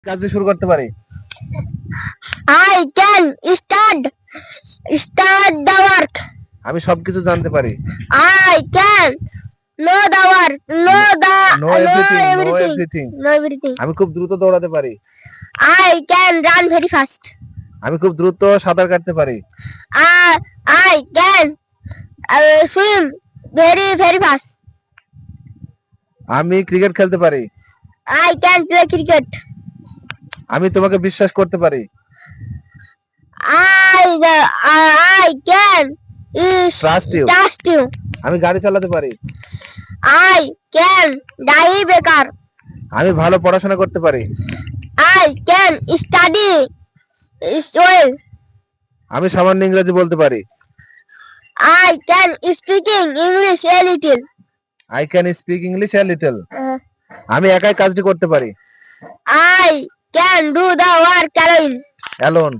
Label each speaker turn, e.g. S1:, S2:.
S1: কাজটি শুরু করতে পারি।
S2: I can start the work.
S1: আমি সবকিছু জানতে পারি।
S2: I can know the work.
S1: Know everything.
S2: Know everything.
S1: আমি খুব দ্রুত দৌড়াতে পারি।
S2: I can run very fast.
S1: আমি খুব দ্রুত সাঁতার কাটতে পারি।
S2: I can swim very fast.
S1: আমি ক্রিকেট খেলতে পারি।
S2: I can play cricket.
S1: আমি তোমাকে বিশ্বাস করতে পারি।
S2: I can
S1: Trust you. আমি গাড়ি চালাতে পারি।
S2: I can drive a car.
S1: আমি ভালো পড়াশোনা করতে পারি।
S2: I can study well.
S1: আমি সামান্য ইংরেজি বলতে পারি।
S2: I can speak English a little.
S1: I can speak English a little. আমি একাই কাজটি করতে পারি।
S2: I can do the work alone.
S1: Alone.